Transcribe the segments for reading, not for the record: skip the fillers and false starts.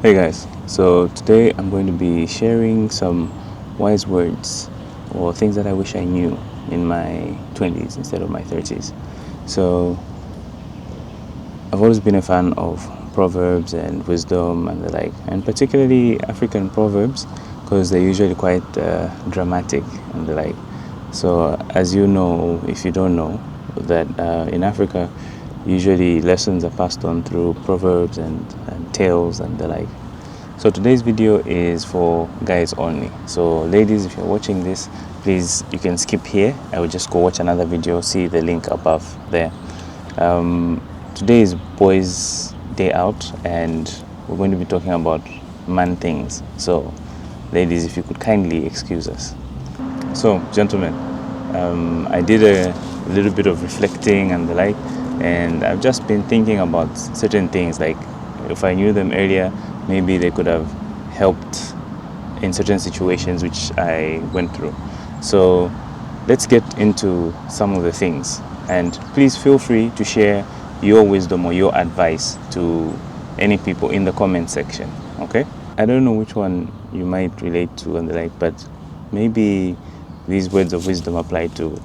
Hey guys, so today I'm going to be sharing some wise words or things that I wish I knew in my 20s instead of my 30s. So I've always been a fan of proverbs and wisdom and the like, and particularly African proverbs because they're usually quite dramatic and the like. So, as you know, if you don't know, that in Africa, usually lessons are passed on through proverbs and tales and the like. So today's video is for guys only. So ladies, if you're watching this, please, you can skip here. I will just go watch another video, see the link above there. Today is boys day out and we're going to be talking about man things. So ladies, if you could kindly excuse us. So gentlemen, I did a little bit of reflecting and the like, and I've just been thinking about certain things. Like, if I knew them earlier, maybe they could have helped in certain situations which I went through. So let's get into some of the things, and please feel free to share your wisdom or your advice to any people in the comment section. Okay, I don't know which one you might relate to and the like, but maybe these words of wisdom apply to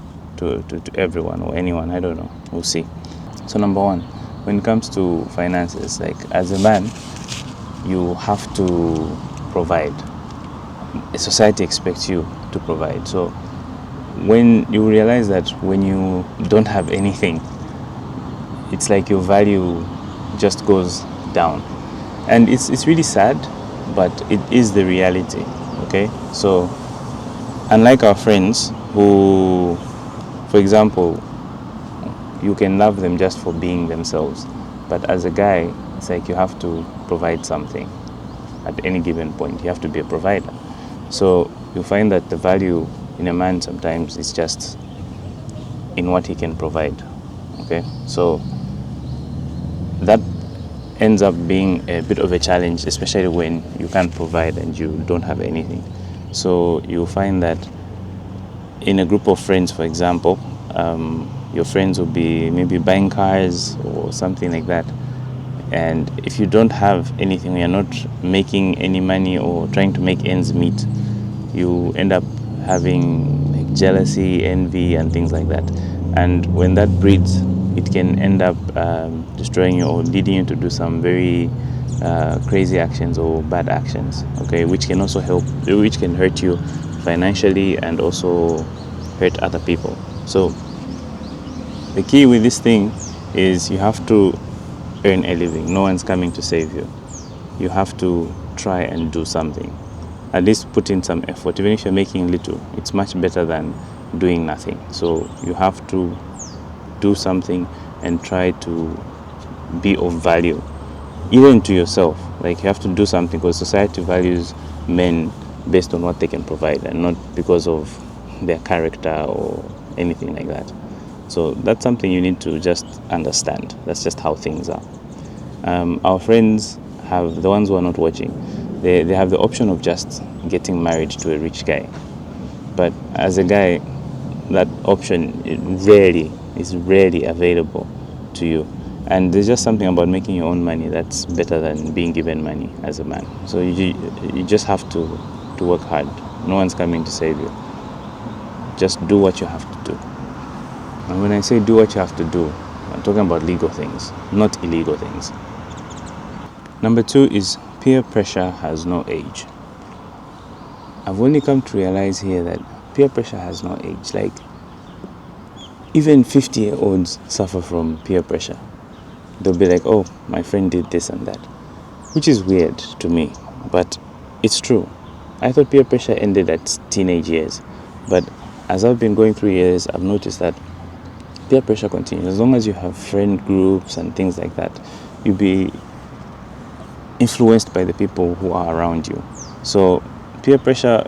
everyone or anyone. I don't know, we'll see. So number one, when it comes to finances, like as a man, you have to provide. Society expects you to provide. So when you realize that when you don't have anything, it's like your value just goes down, and it's really sad, but it is the reality. Okay, so unlike our friends who, for example, you can love them just for being themselves, but as a guy, it's like you have to provide something at any given point. You have to be a provider. So you find that the value in a man sometimes is just in what he can provide. Okay, so that ends up being a bit of a challenge, especially when you can't provide and you don't have anything. So you find that in a group of friends, for example, your friends will be maybe buying cars or something like that. And if you don't have anything, you're not making any money or trying to make ends meet, you end up having like jealousy, envy, and things like that. And when that breeds, it can end up destroying you or leading you to do some very crazy actions or bad actions. Okay, which can also which can hurt you financially and also hurt other people. So the key with this thing is you have to earn a living. No one's coming to save you. You have to try and do something. At least put in some effort. Even if you're making little, it's much better than doing nothing. So you have to do something and try to be of value, even to yourself. Like, you have to do something because society values men based on what they can provide and not because of their character or anything like that. So that's something you need to just understand. That's just how things are. Our friends have, the ones who are not watching, they have the option of just getting married to a rich guy. But as a guy, that option is rarely available to you. And there's just something about making your own money that's better than being given money as a man. So you just have to work hard. No one's coming to save you. Just do what you have to do. And when I say do what you have to do, I'm talking about legal things, not illegal things. Number two is peer pressure has no age. I've only come to realize here that peer pressure has no age. Like, even 50-year-olds suffer from peer pressure. They'll be like, oh, my friend did this and that, which is weird to me, but it's true. I thought peer pressure ended at teenage years, but as I've been going through years, I've noticed that peer pressure continues. As long as you have friend groups and things like that, you'll be influenced by the people who are around you. So peer pressure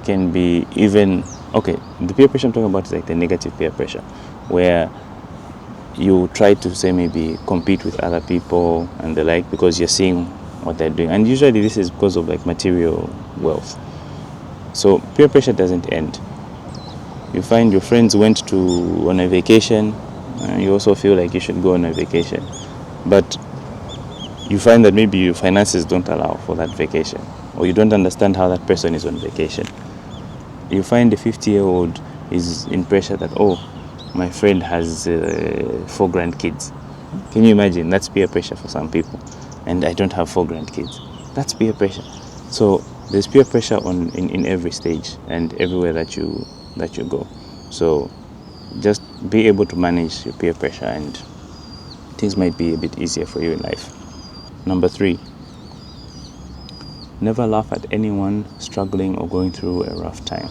can be even, okay, the peer pressure I'm talking about is like the negative peer pressure, where you try to say maybe compete with other people and the like because you're seeing what they're doing. And usually this is because of like material wealth. So peer pressure doesn't end. You find your friends went on a vacation, and you also feel like you should go on a vacation. But you find that maybe your finances don't allow for that vacation, or you don't understand how that person is on vacation. You find a 50-year-old is in pressure that, oh, my friend has 4 grandkids. Can you imagine? That's peer pressure for some people. And I don't have 4 grandkids. That's peer pressure. So there's peer pressure in every stage and everywhere that you go. So just be able to manage your peer pressure, and things might be a bit easier for you in life. Number 3, never laugh at anyone struggling or going through a rough time.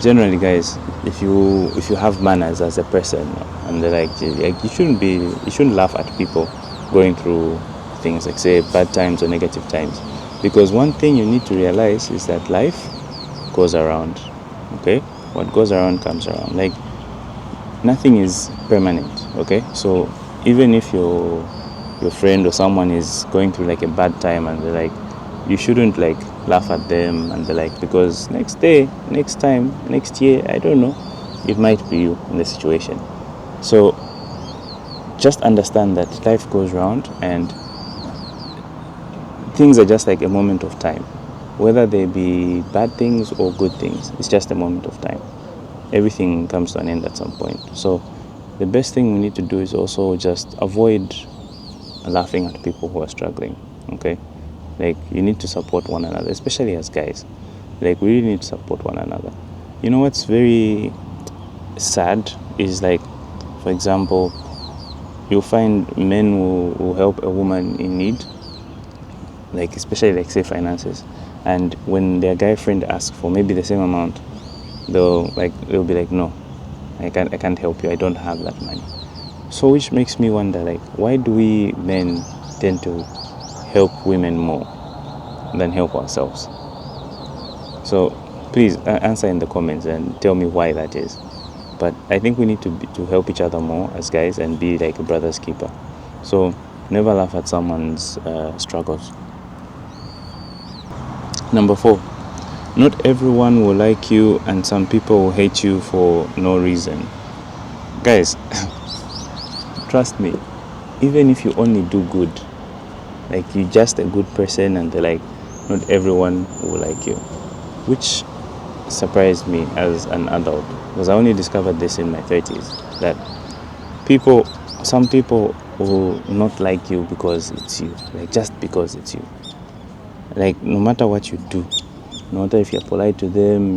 Generally, guys, if you have manners as a person, and you shouldn't laugh at people going through things like, say, bad times or negative times, because one thing you need to realize is that life goes around. Okay, what goes around comes around. Like, nothing is permanent. Okay, so even if your friend or someone is going through like a bad time, and they're like, you shouldn't like laugh at them, and they're like, because next day, next time, next year, I don't know, it might be you in the situation. So just understand that life goes round, and things are just like a moment of time, whether they be bad things or good things. It's just a moment of time. Everything comes to an end at some point. So the best thing we need to do is also just avoid laughing at people who are struggling. Okay, like, you need to support one another, especially as guys. Like, we really need to support one another. You know what's very sad is, like, for example, you'll find men who help a woman in need, like, especially like, say, finances, and when their guy friend asks for maybe the same amount, they'll be like, no, I can't help you, I don't have that money. So which makes me wonder, like, why do we men tend to help women more than help ourselves? So please answer in the comments and tell me why that is. But I think we need to help each other more as guys and be like a brother's keeper. So never laugh at someone's struggles. Number 4, not everyone will like you, and some people will hate you for no reason. Guys, trust me, even if you only do good, like, you're just a good person, and they're like, not everyone will like you, which surprised me as an adult, because I only discovered this in my 30s, that some people will not like you because it's you, like, just because it's you. Like, no matter what you do, no matter if you're polite to them,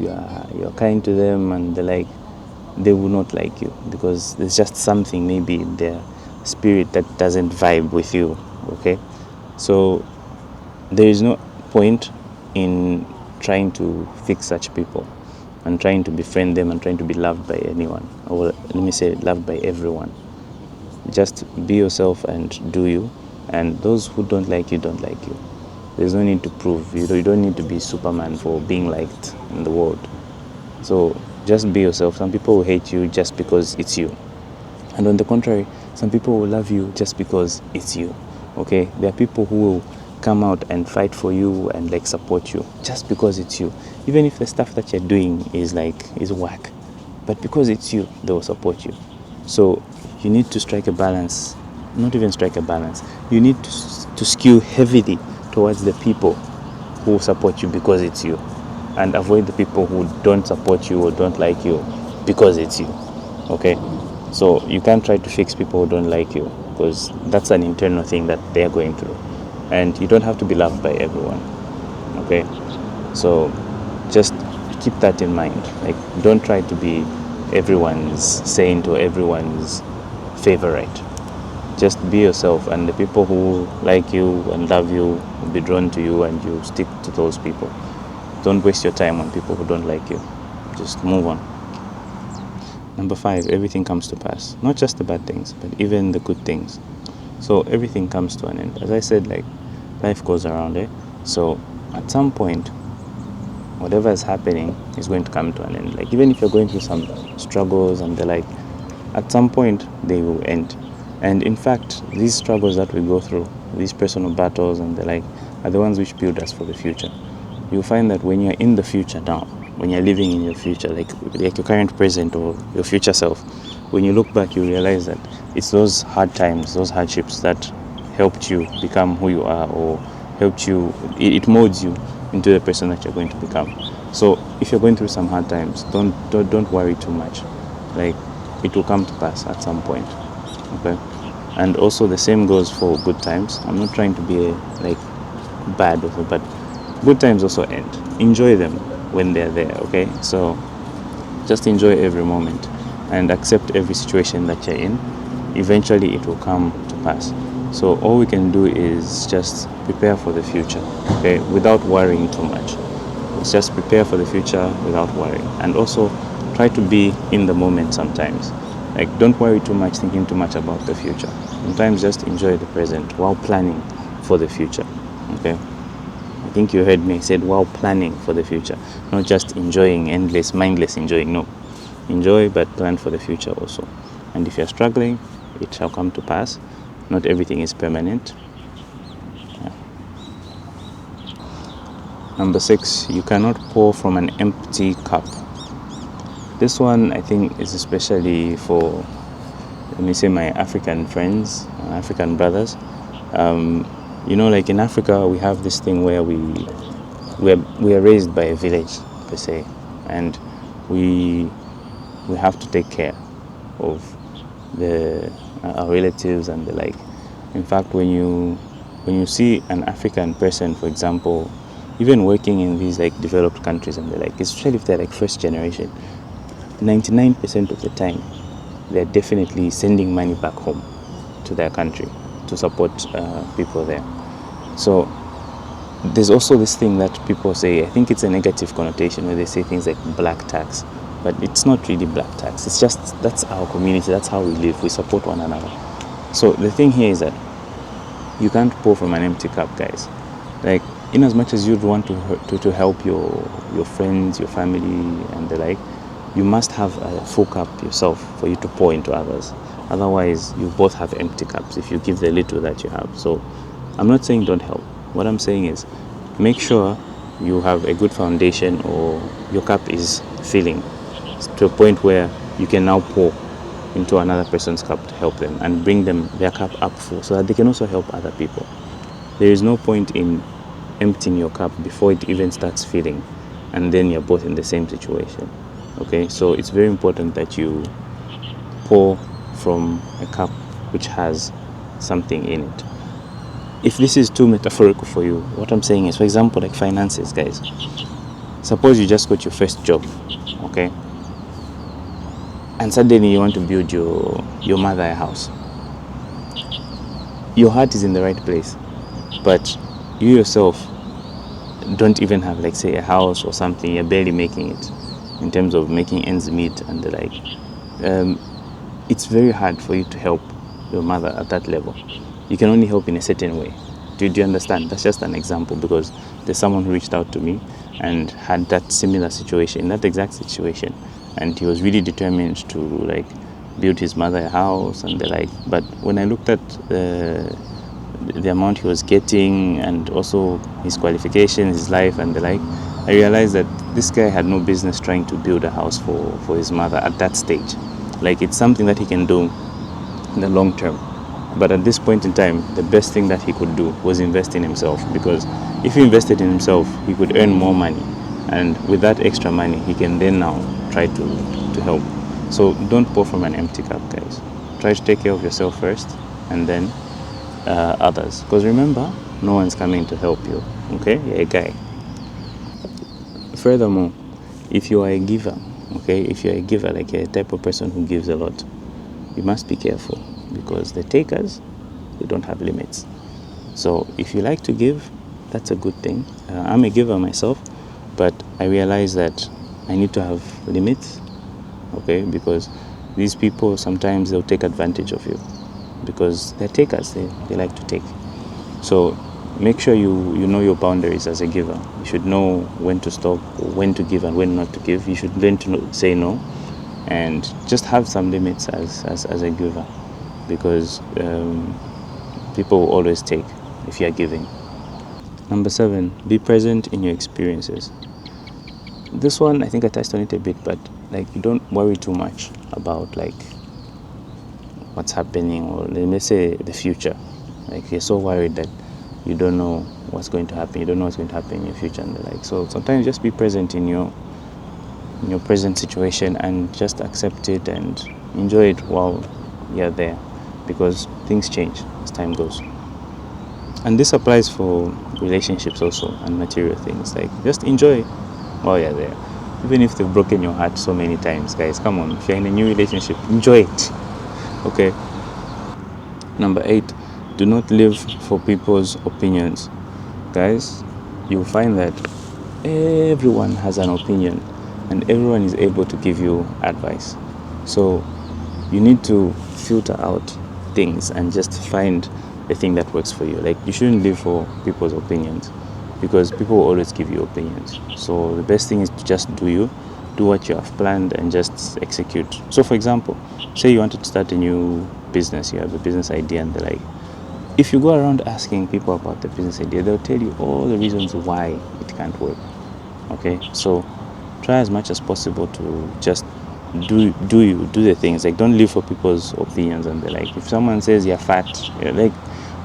you're kind to them, and they will not like you because there's just something maybe in their spirit that doesn't vibe with you. Okay, so there is no point in trying to fix such people and trying to befriend them and trying to be loved by anyone, or let me say, loved by everyone. Just be yourself and do you, and those who don't like you don't like you. There's no need to prove. You don't need to be Superman for being liked in the world. So just be yourself. Some people will hate you just because it's you, and on the contrary, some people will love you just because it's you. Okay, there are people who will come out and fight for you and like support you just because it's you, even if the stuff that you're doing is whack, but because it's you, they will support you. So you need to strike a balance. Not even strike a balance, you need to skew heavily towards the people who support you because it's you, and avoid the people who don't support you or don't like you because it's you. Okay, so you can't try to fix people who don't like you, because that's an internal thing that they're going through, and you don't have to be loved by everyone. Okay, so just keep that in mind. Like, don't try to be everyone's saint or everyone's favorite. Just be yourself, and the people who like you and love you will be drawn to you, and you stick to those people. Don't waste your time on people who don't like you. Just move on. Number 5, everything comes to pass. Not just the bad things, but even the good things. So everything comes to an end. As I said, like, life goes around, eh? So at some point, whatever is happening is going to come to an end. Like, even if you're going through some struggles and at some point they will end. And in fact, these struggles that we go through, these personal battles and are the ones which build us for the future. You'll find that when you're in the future now, when you're living in your future, like your current present or your future self, when you look back, you realize that it's those hard times, those hardships that helped you become who you are, or helped you, it molds you into the person that you're going to become. So if you're going through some hard times, don't worry too much. Like, it will come to pass at some point. Okay. And also the same goes for good times. I'm not trying to be like bad also, but good times also end. Enjoy them when they're there. Okay. So just enjoy every moment and accept every situation that you're in. Eventually it will come to pass. So all we can do is just prepare for the future, okay, without worrying too much. It's just prepare for the future without worrying, and also try to be in the moment sometimes. Like, don't worry too much, thinking too much about the future. Sometimes just enjoy the present while planning for the future. Okay. I think you heard me, I said while planning for the future, not just enjoying, endless, mindless enjoying. No, enjoy, but plan for the future also. And if you're struggling, it shall come to pass. Not everything is permanent. Yeah. Number 6, you cannot pour from an empty cup. This one, I think, is especially for, let me say, my African friends, African brothers. Like in Africa, we have this thing where we are raised by a village per se, and we have to take care of our relatives and the like. In fact, when you see an African person, for example, even working in these like developed countries and the like, especially if they're like first generation, 99% of the time they're definitely sending money back home to their country to support people there. So there's also this thing that people say, I think it's a negative connotation, where they say things like black tax, but it's not really black tax. It's just, that's our community, that's how we live, we support one another. So the thing here is that you can't pour from an empty cup, guys. Like, in as much as you'd want to help your friends, your family and the like, you must have a full cup yourself for you to pour into others. Otherwise, you both have empty cups if you give the little that you have. So I'm not saying don't help. What I'm saying is, make sure you have a good foundation, or your cup is filling to a point where you can now pour into another person's cup to help them and bring them their cup up full, so that they can also help other people. There is no point in emptying your cup before it even starts filling, and then you're both in the same situation. Okay, so it's very important that you pour from a cup which has something in it. If this is too metaphorical for you, what I'm saying is, for example, like finances, guys. Suppose you just got your first job, okay, and suddenly you want to build your mother a house. Your heart is in the right place, but you yourself don't even have, like, say, a house or something. You're barely making it in terms of making ends meet and the like. It's very hard for you to help your mother at that level. You can only help in a certain way. Do you understand? That's just an example, because there's someone who reached out to me and had that similar situation, that exact situation, and he was really determined to, like, build his mother a house and the like. But when I looked at the amount he was getting, and also his qualifications, his life and the like, I realized that this guy had no business trying to build a house for his mother at that stage. Like, it's something that he can do in the long term, but at this point in time, the best thing that he could do was invest in himself, because if he invested in himself, he could earn more money, and with that extra money, he can then now try to help. So don't pour from an empty cup, guys. Try to take care of yourself first, and then others, because remember, no one's coming to help you. Okay, you're a guy. Furthermore, if you are a giver, okay, if you're a giver, like a type of person who gives a lot, you must be careful, because the takers, they don't have limits. So if you like to give, that's a good thing. I'm a giver myself, but I realize that I need to have limits, okay, because these people, sometimes they'll take advantage of you, because they're takers, they like to take. So make sure you know your boundaries as a giver. You should know when to stop, when to give and when not to give. You should learn to say no, and just have some limits as a giver, because people will always take if you're giving. Number 7, be present in your experiences. This one, I think I touched on it a bit, but like, you don't worry too much about like what's happening, or let me say the future. Like you're so worried that you don't know what's going to happen. You don't know what's going to happen in your future and the like. So sometimes just be present in your present situation and just accept it and enjoy it while you're there, because things change as time goes. And this applies for relationships also and material things. Like just enjoy while you're there. Even if they've broken your heart so many times, guys, come on. If you're in a new relationship, enjoy it. Okay. Number 8, do not live for people's opinions. Guys, you'll find that everyone has an opinion and everyone is able to give you advice. So you need to filter out things and just find the thing that works for you. Like you shouldn't live for people's opinions, because people will always give you opinions. So the best thing is to just do what you have planned and just execute. So for example, say you wanted to start a new business, you have a business idea and the like. If you go around asking people about the business idea, they'll tell you all the reasons why it can't work. Okay, so try as much as possible to just do the things. Like don't live for people's opinions and the like. If someone says you're fat, you're like,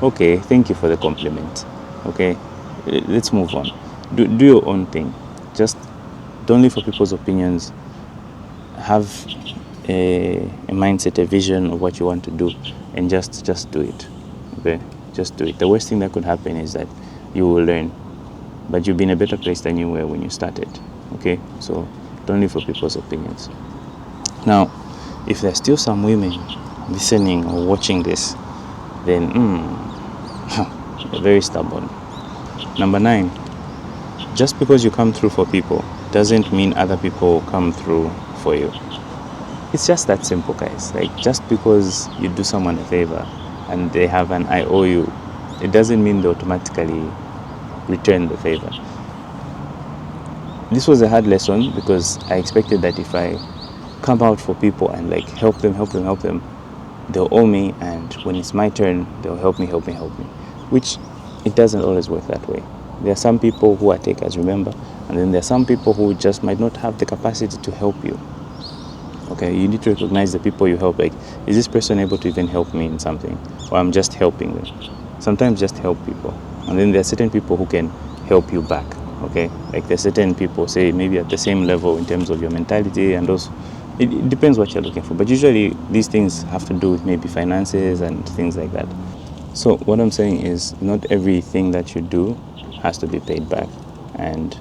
okay, thank you for the compliment. Okay, let's move on. Do your own thing. Just don't live for people's opinions. Have a mindset, a vision of what you want to do, and just do it. Okay, just do it. The worst thing that could happen is that you will learn, but you'll be in a better place than you were when you started. Okay, so don't live for people's opinions. Now, if there's still some women listening or watching this, then they're very stubborn. Number 9, just because you come through for people doesn't mean other people come through for you. It's just that simple, guys. Like just because you do someone a favor and they have an I owe you, it doesn't mean they automatically return the favor. This was a hard lesson because I expected that if I come out for people and like help them, they'll owe me, and when it's my turn, they'll help me, which it doesn't always work that way. There are some people who are takers, remember, and then there are some people who just might not have the capacity to help you. Okay, you need to recognize the people you help. Like, is this person able to even help me in something, or I'm just helping them? Sometimes just help people, and then there are certain people who can help you back. Okay, like there's certain people, say maybe at the same level in terms of your mentality, and also it depends what you're looking for, but usually these things have to do with maybe finances and things like that. So what I'm saying is, not everything that you do has to be paid back, and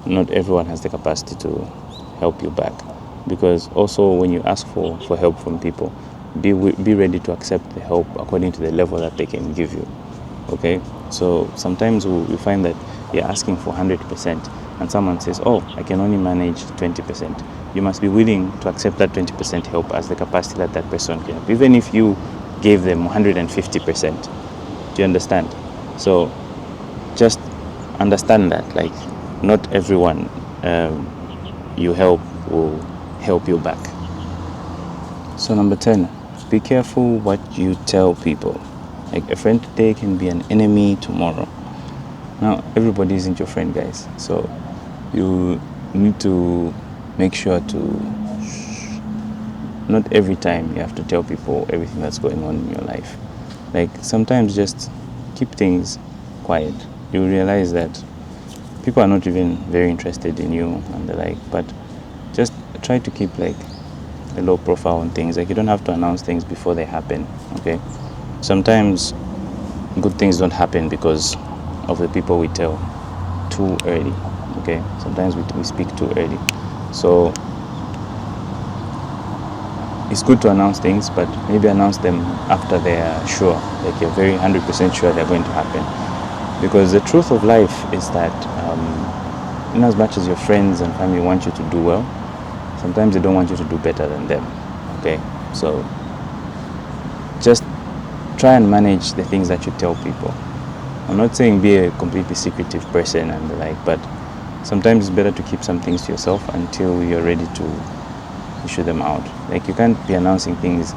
not everyone has the capacity to help you back, because also when you ask for help from people, be ready to accept the help according to the level that they can give you. Okay, so sometimes we find that you're asking for 100% and someone says, oh, I can only manage 20%. You must be willing to accept that 20% help as the capacity that person can have, even if you gave them 150%. Do you understand? So just understand that, like, not everyone you help will help you back. So number 10, be careful what you tell people. Like, a friend today can be an enemy tomorrow. Now, everybody isn't your friend, guys. So you need to make sure to, not every time you have to tell people everything that's going on in your life. Like, sometimes just keep things quiet. You realize that people are not even very interested in you and the like, but just try to keep like a low profile on things. Like, you don't have to announce things before they happen. Okay, sometimes good things don't happen because of the people we tell too early. Okay, sometimes we speak too early. So it's good to announce things, but maybe announce them after they are sure, like you're very 100% sure they're going to happen. Because the truth of life is that in as much as your friends and family want you to do well, sometimes they don't want you to do better than them. Okay, so just try and manage the things that you tell people. I'm not saying be a completely secretive person and the like, but sometimes it's better to keep some things to yourself until you're ready to issue them out. Like, you can't be announcing things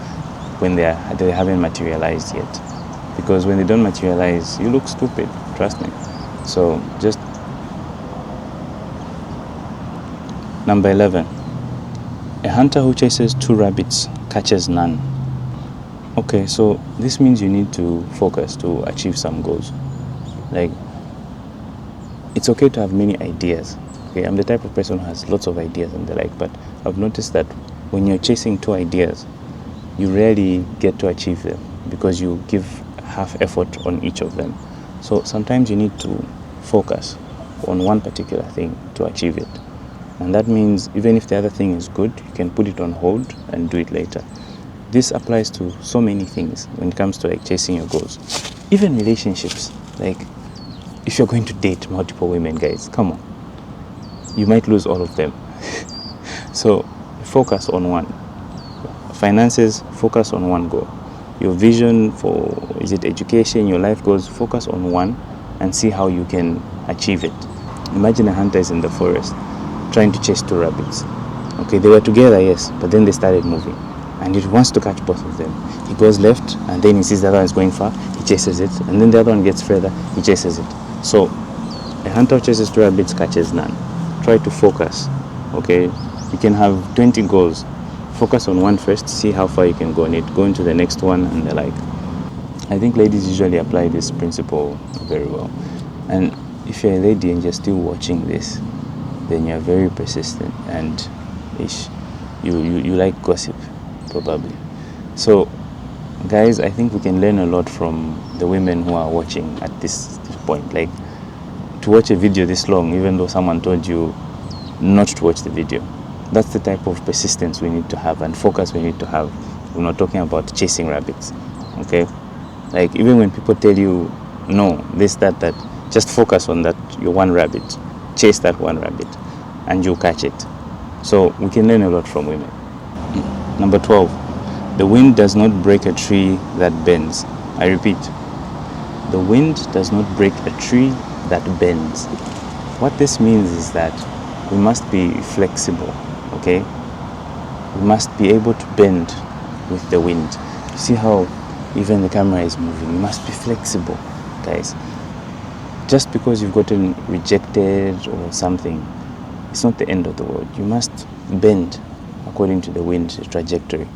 when they haven't materialized yet, because when they don't materialize, you look stupid, trust me. So just number 11, a hunter who chases 2 rabbits catches none. Okay, so this means you need to focus to achieve some goals. Like, it's okay to have many ideas. Okay, I'm the type of person who has lots of ideas and the like, but I've noticed that when you're chasing two ideas, you rarely get to achieve them because you give half effort on each of them. So sometimes you need to focus on one particular thing to achieve it. And that means even if the other thing is good, you can put it on hold and do it later. This applies to so many things when it comes to like chasing your goals. Even relationships. Like, if you're going to date multiple women, guys, come on, you might lose all of them. So focus on one. Finances, focus on one goal. Your vision for, is it education, your life goals, focus on one and see how you can achieve it. Imagine a hunter is in the forest trying to chase two rabbits. Okay, they were together, yes, but then they started moving and he wants to catch both of them. He goes left and then he sees the other one is going far, he chases it, and then the other one gets further, he chases it. So a hunter chases two rabbits, catches none. Try to focus. Okay, you can have 20 goals. Focus on one first, see how far you can go on it, go into the next one and the like. I think ladies usually apply this principle very well. And if you're a lady and you're still watching this, then you're very persistent and you like gossip, probably. So, guys, I think we can learn a lot from the women who are watching at this point. Like, to watch a video this long, even though someone told you not to watch the video. That's the type of persistence we need to have and focus we need to have. We're not talking about chasing rabbits, okay? Like, even when people tell you no, this, that, just focus on that, your one rabbit. Chase that one rabbit and you'll catch it. So we can learn a lot from women. Number 12, the wind does not break a tree that bends. I repeat, the wind does not break a tree that bends. What this means is that we must be flexible, okay? We must be able to bend with the wind. You see how even the camera is moving? You must be flexible, guys. Just because you've gotten rejected or something, it's not the end of the world. You must bend according to the wind trajectory.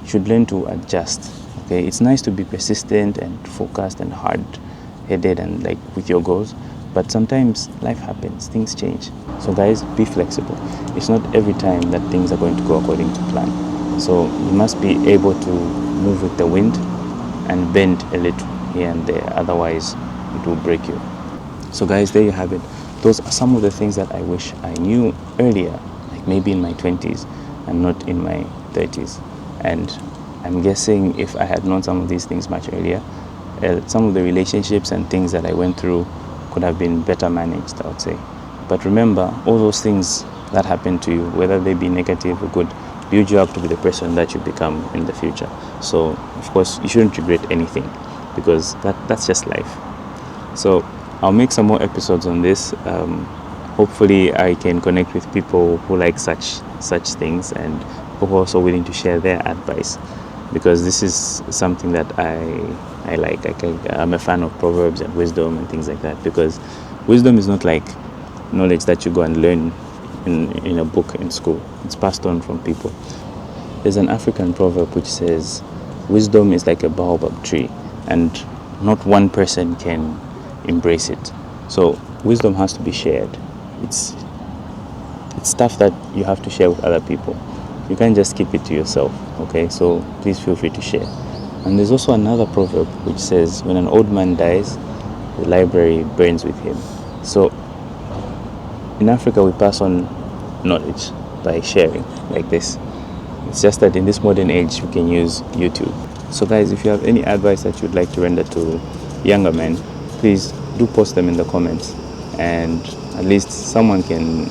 You should learn to adjust, okay? It's nice to be persistent and focused and hard-headed and like with your goals, but sometimes life happens, things change. So guys, be flexible. It's not every time that things are going to go according to plan. So you must be able to move with the wind and bend a little here and there, otherwise it will break you. So guys, there you have it. Those are some of the things that I wish I knew earlier, like maybe in my 20s and not in my 30s. And I'm guessing if I had known some of these things much earlier, some of the relationships and things that I went through could have been better managed, I would say. But remember, all those things that happen to you, whether they be negative or good, build you up to be the person that you become in the future. So, of course, you shouldn't regret anything because that's just life. So, I'll make some more episodes on this. Hopefully, I can connect with people who like such things and who are also willing to share their advice, because this is something that I like. I'm a fan of proverbs and wisdom and things like that, because wisdom is not like knowledge that you go and learn in a book in school. It's passed on from people. There's an African proverb which says, wisdom is like a baobab tree and not one person can embrace it. So wisdom has to be shared. It's stuff that you have to share with other people. You can't just keep it to yourself, okay? So please feel free to share. And there's also another proverb which says, when an old man dies, the library burns with him. So in Africa, we pass on knowledge by sharing like this. It's just that in this modern age, we can use YouTube. So guys, if you have any advice that you'd like to render to younger men, please do post them in the comments, and at least someone can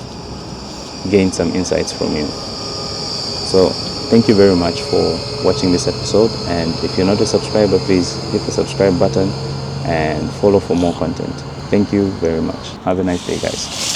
gain some insights from you. So thank you very much for watching this episode, and if you're not a subscriber, please hit the subscribe button and follow for more content. Thank you very much. Have a nice day, guys.